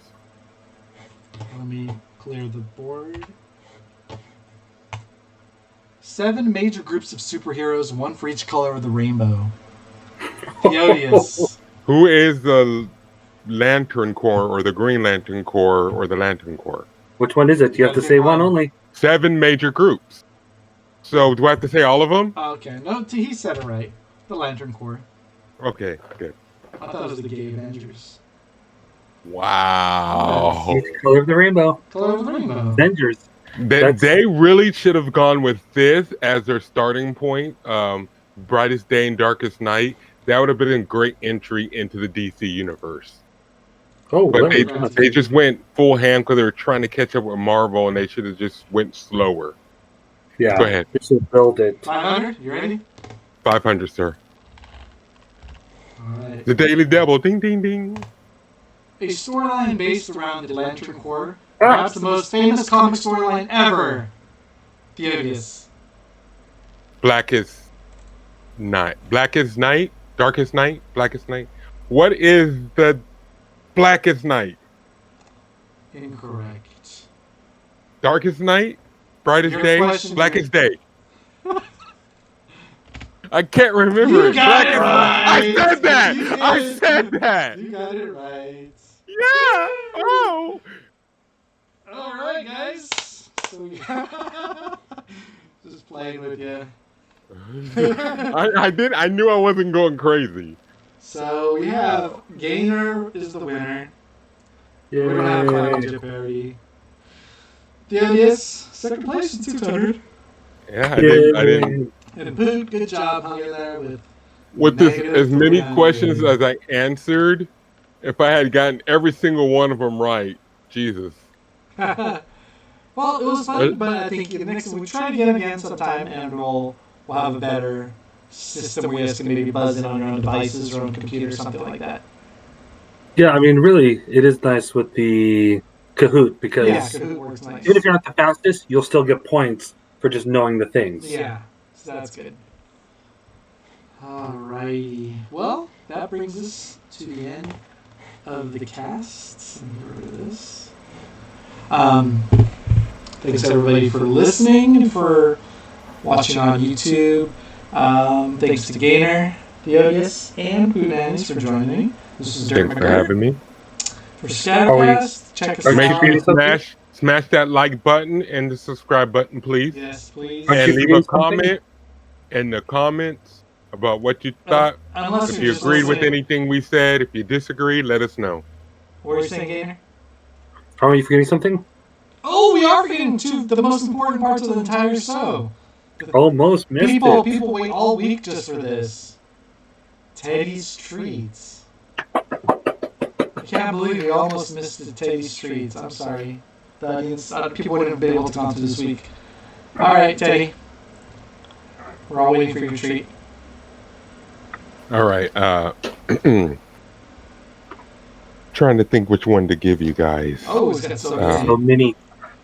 Let me clear the board. 7 major groups of superheroes, one for each color of the rainbow. Theodius. Who is the Lantern Corps, or the Green Lantern Corps, or the Lantern Corps? Which one is it? You have to say one only. 7 major groups. So do I have to say all of them? Okay, no, he said it right. The Lantern Corps. Okay, good. I thought it was the Gay Avengers. Wow. Each color of the rainbow. Color of the rainbow. Avengers. They really should have gone with this as their starting point. Brightest Day and Darkest Night. That would have been a great entry into the DC universe. Oh, But really? they just went full ham because they were trying to catch up with Marvel, and they should have just went slower. Yeah. Go ahead. We should build it. 500? You ready? 500, sir. Alright. The Daily Devil. Ding, ding, ding. A storyline based around the Lantern Corps. Perhaps the most famous comic storyline ever. Theodius. Blackest Night. Blackest Night? Darkest Night? Blackest Night? What is the Blackest Night? Incorrect. Darkest Night? Brightest Your Day? question, Blackest Day? I can't remember. You got it right. I said that. You did. I said that. You got it right. Yeah. Oh. Alright, guys. So we just playing with you. I did. I knew I wasn't going crazy. So we have Gainer is the winner. We don't have Final Jeopardy. Theodius, second place in 600. Yeah, I didn't. And Poot, good job hanging there With this, negative as many 300. questions as I answered, if I had gotten every single one of them right, Jesus. Well, it was fun, but I think the next we try to get again sometime, and we'll have a better system where you guys can maybe buzz in on your own devices or on computer or something like that. Yeah, I mean, really, it is nice with the Kahoot because Yeah, Kahoot works nice. even if you're not the fastest, you'll still get points for just knowing the things. Yeah, so that's good. Alrighty. Well, that brings us to the end of the cast. Let me get rid of this. Thanks everybody for listening, for watching on YouTube. Thanks to Gainer, Diogus, and Poonannies for joining me. This is Dirk Thanks for having me. For Scattercast, check us Make out. sure you smash that like button and the subscribe button, please. Yes, please. And leave a comment in the comments about what you thought. If you agreed with anything we said, if you disagreed, let us know. What are you saying, Gainer? Are you forgetting something? Oh, we are forgetting the most important parts of the entire show. Almost missed it. People wait all week just for this. Teddy's Treats. I can't believe we almost missed the Teddy's Treats. I'm sorry. The audience, people wouldn't have been able to come to this week. All right, Teddy. We're all waiting for your treat. All right. Trying to think which one to give you guys. Oh, it's got so many.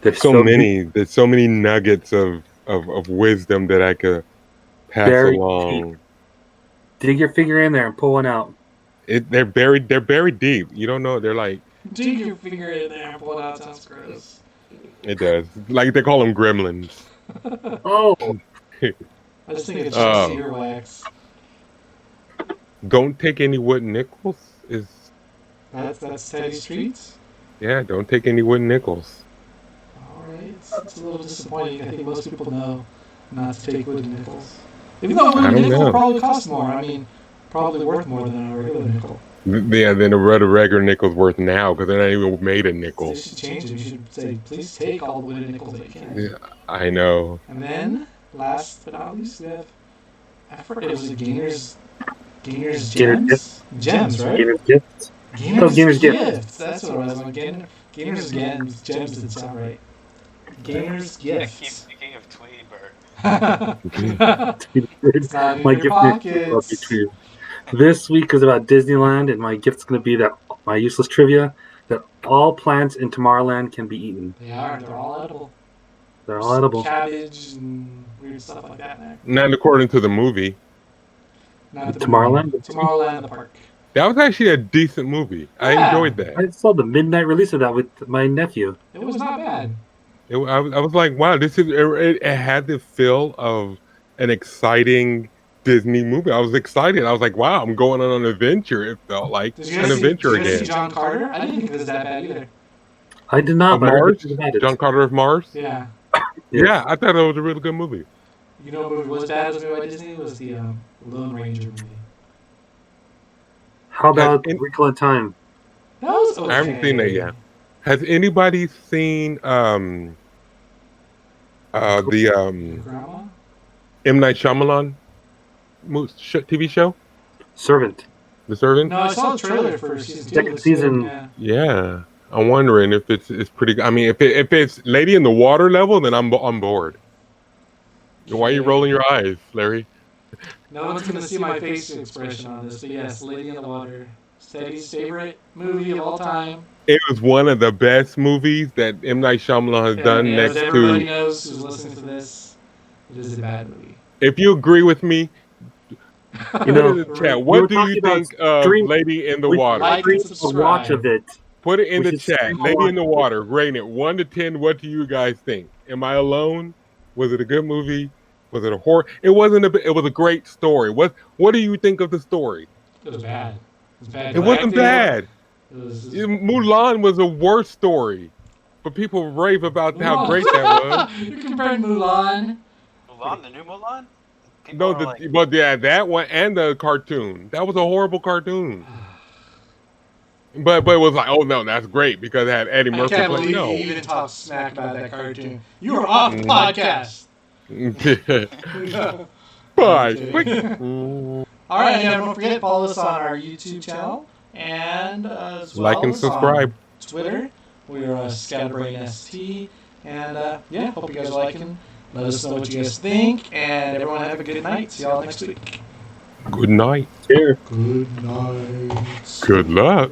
There's so many. There's so many nuggets of wisdom that I could pass along. Deep. Dig your finger in there and pull one out. They're buried deep. You don't know. They're like. Dig your finger in there and pull it out. Sounds gross. It does. Like they call them gremlins. Oh. I just think it's just earwax. Don't take any wooden nickels. That's Teddy's Treats? Yeah, don't take any wooden nickels. Alright, it's a little disappointing. I think most people know not to take wooden nickels. Even though a wooden nickel probably costs more. I mean, probably worth more than a regular nickel. Yeah, than a regular nickel's worth now, because they're not even made of nickels. They should change it. You should say, please take all the wooden nickels that you can. Yeah, I know. And then, last but not least, we have... I forgot, it was a Gainer's Gems? Gems, right? Gainer's Gifts. Gainer's Gifts. That's what it was. Gainer's Gems didn't sound right. Gainer's Gifts. Keep thinking of Tweety Bird. It's not in your pockets. This week is about Disneyland, and my gift's going to be that my useless trivia that all plants in Tomorrowland can be eaten. They are. They're all edible. They're all edible. Cabbage and weird stuff like that. Not according to the movie. Not the Tomorrowland? Movie. Tomorrowland the park. That was actually a decent movie. Yeah. I enjoyed that. I saw the midnight release of that with my nephew. It was not bad. I was like, wow, it had the feel of an exciting Disney movie. I was excited. I was like, wow, I'm going on an adventure. It felt like an adventure again. Did you see John Carter? I didn't think it was that bad either. I did not. Mars? John Carter of Mars? Yeah. Yeah, I thought it was a really good movie. You know what movie was bad was made by Disney? It was the Lone Ranger movie. How about Wrinkle in Time? That was okay. I haven't seen that yet. Has anybody seen the Grandma? M. Night Shyamalan TV show? Servant. The Servant? No, I saw the trailer for season 2. Second season. Yeah. I'm wondering if it's pretty good. I mean, if it's Lady in the Water level, then I'm on board. Why are you rolling your eyes, Larry? No one's going to see my face expression on this, but yes, Lady in the Water. Teddy's favorite movie of all time. It was one of the best movies that M. Night Shyamalan has done next to... Everybody knows who's listening to this. It is a bad movie. If you agree with me, put it in the chat. What do you think of Lady in the Water? Like and subscribe. A watch of it. Put it in the chat. Lady in the Water. Rate it 1 to 10. What do you guys think? Am I alone? Was it a good movie? Was it a horror? It wasn't. It was a great story. What do you think of the story? It was bad. It wasn't bad. Mulan was a worse story, but people rave about how great that was. You're comparing Mulan. Mulan, the new Mulan? But yeah, that one and the cartoon. That was a horrible cartoon. But it was like, oh no, that's great because it had Eddie Murphy. I can't believe you even talk smack about that cartoon. You were off the podcast. Bye. All right, and don't forget, follow us on our YouTube channel and as well like and subscribe. On Twitter. We are Scatterbrainiacs. And yeah, hope you guys are liking. Let us know what you guys think, and everyone have a good night. See y'all next week. Good night. Cheers. Good night. Good luck.